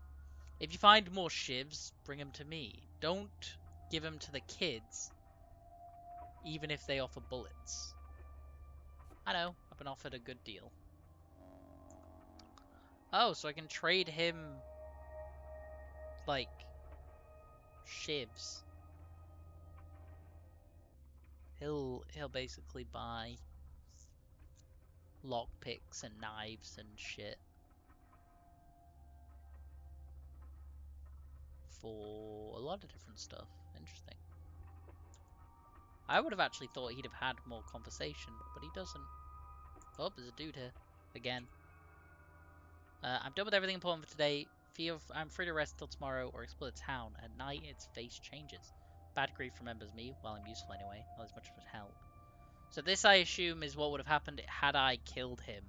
S1: If you find more shivs, bring them to me. Don't give them to the kids, even if they offer bullets. I know, I've been offered a good deal. Oh, so I can trade him, like, shivs. He'll basically buy lockpicks and knives and shit for a lot of different stuff. Interesting. I would have actually thought he'd have had more conversation, but he doesn't. Oh, there's a dude here. Again. I'm done with everything important for today. I'm free to rest until tomorrow or explore the town. At night, its face changes. Bad grief remembers me. Well, I'm useful anyway. Not as much as help. So this, I assume, is what would have happened had I killed him.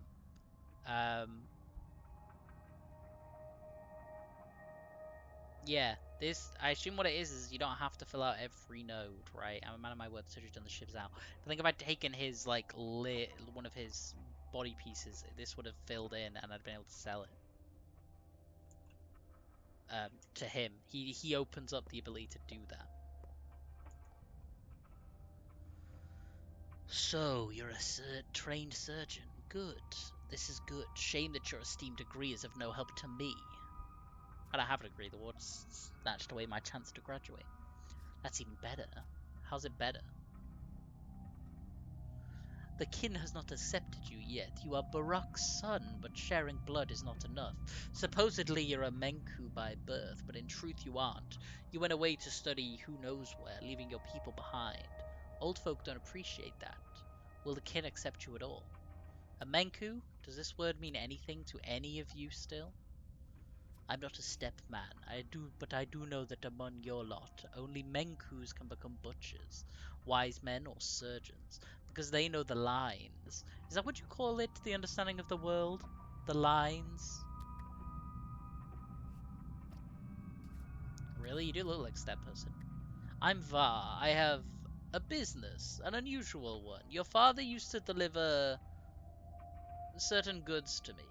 S1: Yeah, this, I assume what it is you don't have to fill out every node, right? I'm a man of my word, so you've done the shivs out. I think if I'd taken his, like, one of his body pieces, this would have filled in and I'd been able to sell it. To him. He opens up the ability to do that. So, you're a trained surgeon. Good. This is good. Shame that your esteemed degree is of no help to me. I don't have a degree. The war snatched away my chance to graduate. That's even better. How's it better? The kin has not accepted you yet. You are Barak's son, but sharing blood is not enough. Supposedly you're a Menku by birth, but in truth you aren't. You went away to study who knows where, leaving your people behind. Old folk don't appreciate that. Will the kin accept you at all? A Menku? Does this word mean anything to any of you still? I'm not a step man, but I do know that among your lot, only Menkus can become butchers, wise men or surgeons, because they know the lines. Is that what you call it, the understanding of the world? The lines? Really? You do look like a step person. I'm Var. I have a business, an unusual one. Your father used to deliver certain goods to me.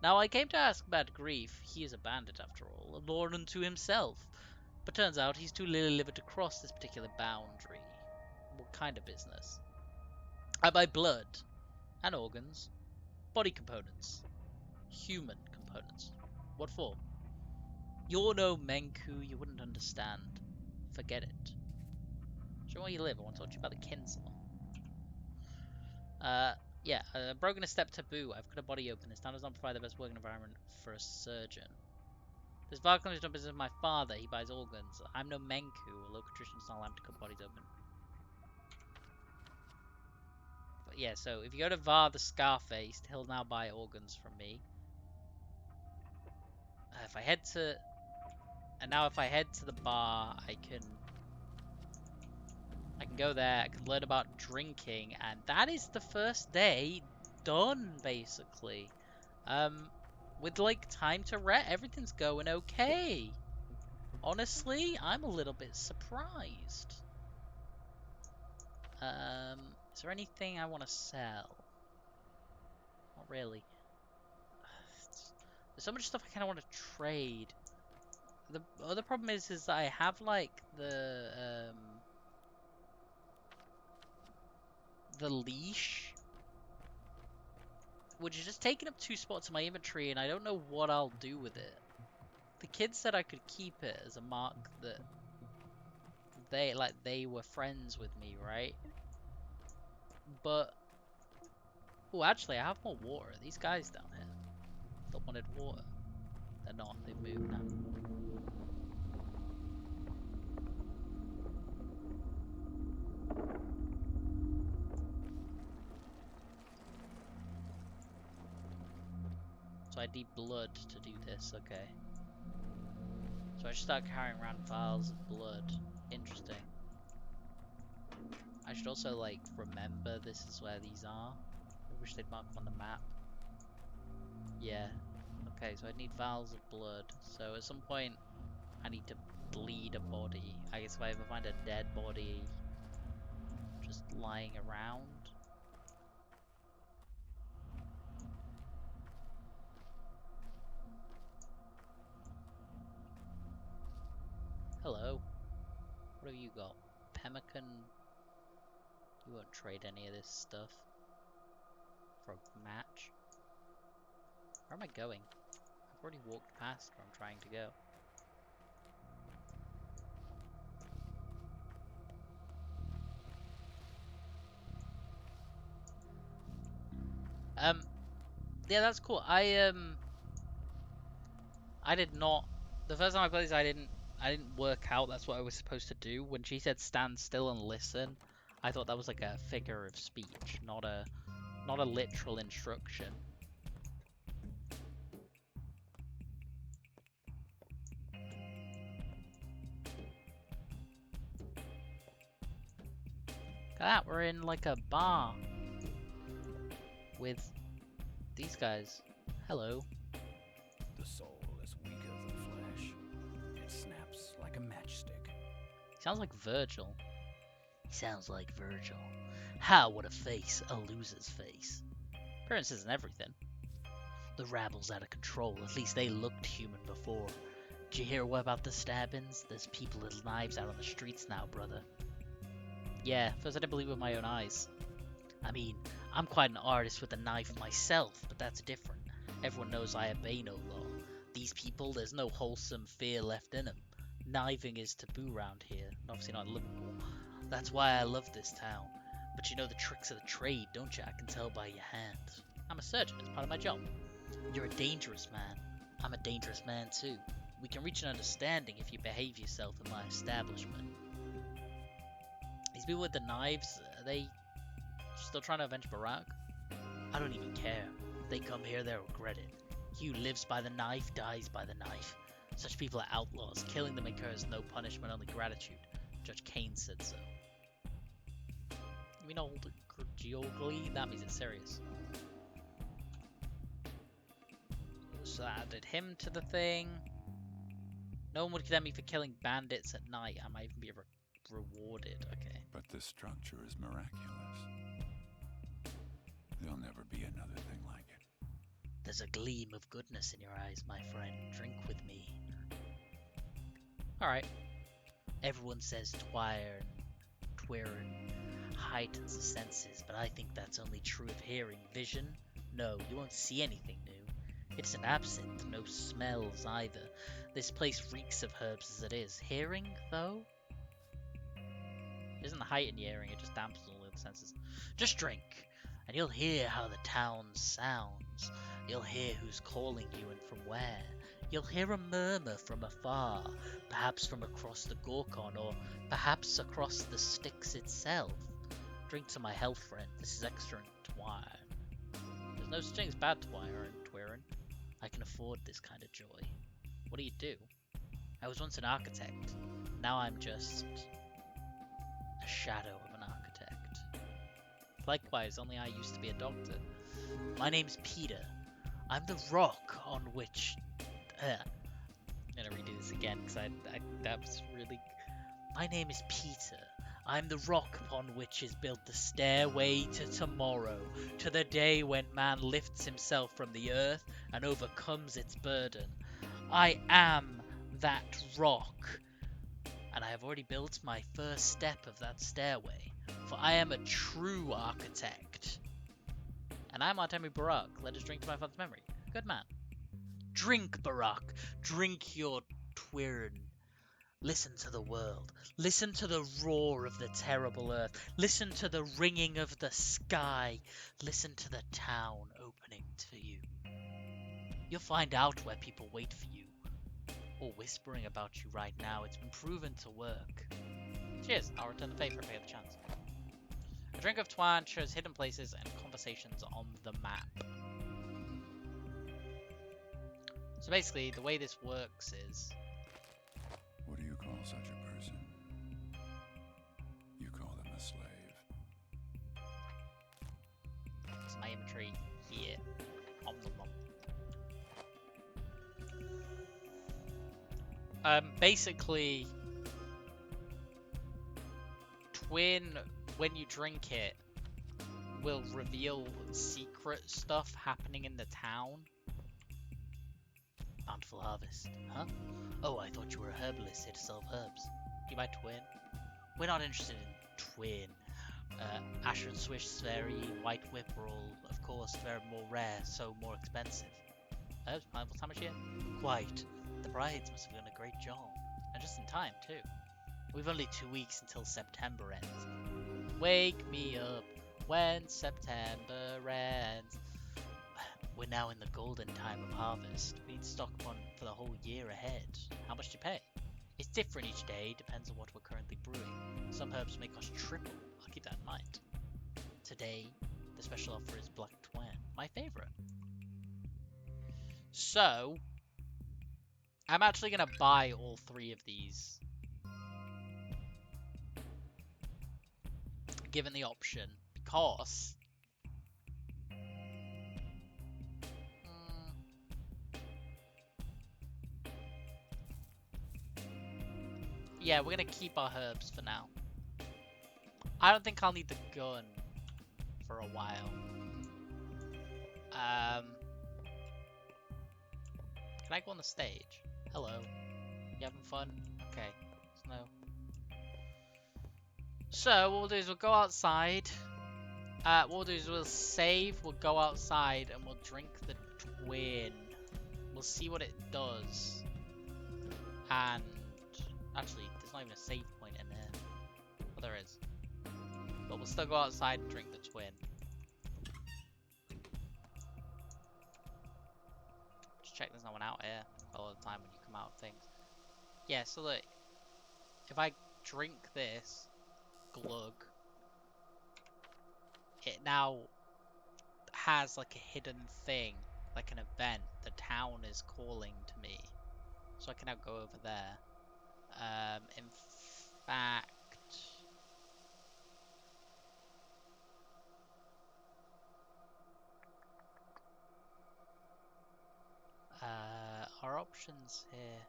S1: Now I came to ask about Grief. He is a bandit after all, a lord unto himself. But turns out he's too lily-livered to cross this particular boundary. What kind of business? I buy blood and organs, body components, human components. What for? You're no Menku, you wouldn't understand. Forget it. Show me where you live. I want to talk to you about the kin some more. Yeah, broken a step taboo. I've cut a body open. This town does not provide the best working environment for a surgeon. This Varkon is done business with my father. He buys organs. I'm no Menku. A local tradition does not allow him to cut bodies open. But yeah, so if you go to Var the Scarface, he'll now buy organs from me. If I head to... And now if I head to the bar, I can go there, I can learn about drinking, and that is the first day done, basically. With, like, time to rest, everything's going okay. Honestly, I'm a little bit surprised. Is there anything I want to sell? Not really. There's so much stuff I kind of want to trade. The other problem is that I have, like, the leash, which is just taking up 2 spots in my inventory, and I don't know what I'll do with it. The kid said I could keep it as a mark that they were friends with me, right? But oh, actually, I have more water. These guys down here that wanted water, they're not. They've moved now. So I need blood to do this. Okay. So I should start carrying around vials of blood. Interesting. I should also, like, remember this is where these are. I wish they'd mark them on the map. Yeah. Okay, so I need vials of blood. So at some point, I need to bleed a body. I guess if I ever find a dead body, lying around. Hello. What have you got? Pemmican. You won't trade any of this stuff for a match. Where am I going? I've already walked past where I'm trying to go. Yeah, that's cool. I did not. The first time I played this, I didn't work out that's what I was supposed to do. When she said stand still and listen, I thought that was like a figure of speech, not a literal instruction. Look at that, we're in like a bar with these guys. Hello.
S5: The soul is weaker than flesh. It snaps like a matchstick.
S1: He sounds like Virgil. He sounds like Virgil. How would a face a loser's face? Appearance isn't everything. The rabble's out of control. At least they looked human before. Did you hear what about the stabbings? There's people with knives out on the streets now, brother. Yeah, first I didn't believe it with my own eyes. I mean, I'm quite an artist with a knife myself, but that's different. Everyone knows I obey no law. These people, there's no wholesome fear left in them. Knifing is taboo round here, and obviously not in Liverpool. That's why I love this town. But you know the tricks of the trade, don't you? I can tell by your hands. I'm a surgeon, it's part of my job. You're a dangerous man. I'm a dangerous man too. We can reach an understanding if you behave yourself in my establishment. These people with the knives, are they still trying to avenge Barack? I don't even care. If they come here, they'll regret it. He who lives by the knife dies by the knife. Such people are outlaws. Killing them incurs no punishment, only gratitude. Judge Kane said so. You mean old Giogli? That means it's serious. So I added him to the thing. No one would condemn me for killing bandits at night. I might even be rewarded. Okay.
S2: But this structure is miraculous. There'll never be another thing like it.
S1: There's a gleam of goodness in your eyes, my friend. Drink with me. Alright. Everyone says twire and twirring heightens the senses, but I think that's only true of hearing. Vision? No, you won't see anything new. It's an absinthe, no smells either. This place reeks of herbs as it is. Hearing, though? It doesn't heighten your hearing, it just dampens all the other senses. Just drink, and you'll hear how the town sounds. You'll hear who's calling you and from where. You'll hear a murmur from afar, perhaps from across the Gorkon, or perhaps across the Styx itself. Drink to my health, friend. This is excellent twire. There's no such thing as bad twire and twirin. I can afford this kind of joy. What do you do? I was once an architect. Now I'm just a shadow of an architect. Likewise, only I used to be a doctor. My name's Peter. I'm the rock on which... I'm gonna redo this again because that was really... My name is Peter. I'm the rock upon which is built the stairway to tomorrow, to the day when man lifts himself from the earth and overcomes its burden. I am that rock, and I have already built my first step of that stairway, for I am a true architect. And I am Artemi Barak. Let us drink to my father's memory. Good man. Drink, Barak. Drink your twirn. Listen to the world. Listen to the roar of the terrible earth. Listen to the ringing of the sky. Listen to the town opening to you. You'll find out where people wait for you, or whispering about you right now. It's been proven to work. Cheers. I'll return the favor if I get the chance. A drink of twine shows hidden places and conversations on the map. So basically, the way this works is...
S2: What do you call such a person? You call them a slave.
S1: It's my inventory here. Om nom nom. Basically, twin when you drink it, will reveal secret stuff happening in the town. Bountiful harvest, huh? Oh, I thought you were a herbalist here to sell herbs. You buy twin? We're not interested in twin. Asher and Swish, Sverry, White Whip are all, of course, very more rare, so more expensive. Herbs, pineapples, how much here? Quite. The brides must have done a great job. And just in time, too. We've only 2 weeks until September ends. Wake me up when September ends. We're now in the golden time of harvest. We need to stock one for the whole year ahead. How much do you pay? It's different each day, depends on what we're currently brewing. Some herbs may cost triple. I'll keep that in mind. Today, the special offer is Black Twin, my favorite. So, I'm actually going to buy all 3 of these. Given the option, because yeah, we're gonna keep our herbs for now. I don't think I'll need the gun for a while. Can I go on the stage? Hello. You having fun? Okay. No. So what we'll do is we'll go outside. What we'll do is we'll save, we'll go outside, and we'll drink the twin. We'll see what it does. And actually, there's not even a save point in there. Well, there is. But we'll still go outside and drink the twin. Just check there's no one out here all the time when you come out of things. Yeah, so look. If I drink this glug, it now has like a hidden thing, like an event. The town is calling to me. So I can now go over there. In fact, our options here.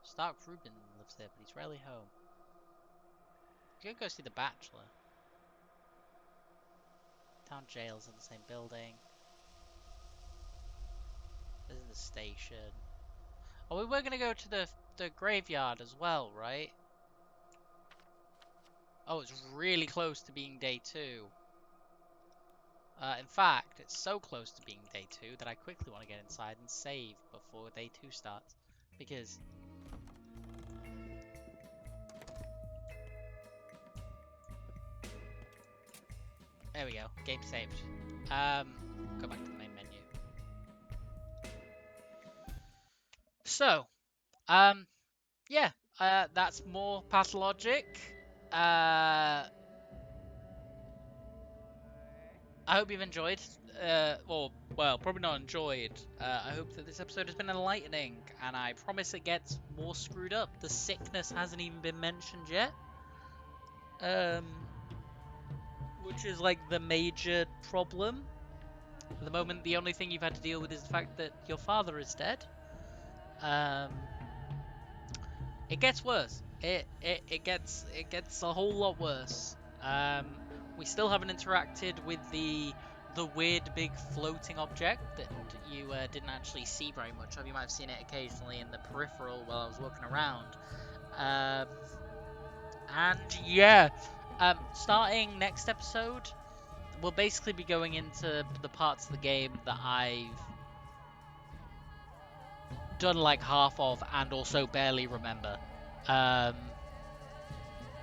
S1: Stark Rubin lives there, but he's rarely home. You could go see the Bachelor. Town jail's in the same building. This is the station. Oh, we were gonna go to the graveyard as well, right? Oh, it's really close to being day 2. In fact, it's so close to being day 2 that I quickly want to get inside and save before day 2 starts. Because there we go, game saved. Go back to the main menu. So, yeah, that's more Pathologic. I hope you've enjoyed, or, well, probably not enjoyed. I hope that this episode has been enlightening, and I promise it gets more screwed up. The sickness hasn't even been mentioned yet. Which is like the major problem. At the moment, the only thing you've had to deal with is the fact that your father is dead. It gets worse. It gets a whole lot worse. We still haven't interacted with the weird big floating object that you didn't actually see very much of. You might have seen it occasionally in the peripheral while I was walking around. And yeah, starting next episode, we'll basically be going into the parts of the game that I've done like half of and also barely remember.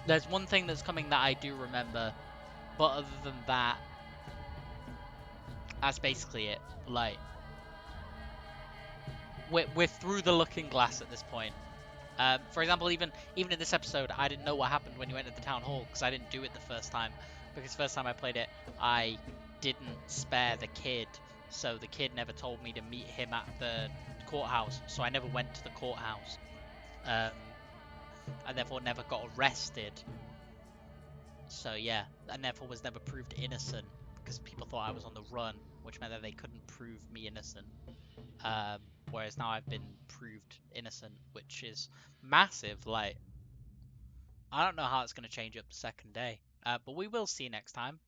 S1: There's one thing that's coming that I do remember, but other than that, that's basically it. Like, we're through the looking glass at this point. For example, even in this episode, I didn't know what happened when you went to the town hall because I didn't do it the first time. Because the first time I played it, I didn't spare the kid, so the kid never told me to meet him at the courthouse, so I never went to the courthouse. And therefore never got arrested. So yeah, and therefore was never proved innocent because people thought I was on the run, which meant that they couldn't prove me innocent. Whereas now I've been proved innocent, which is massive. Like, I don't know how it's going to change up the second day. But we will see you next time.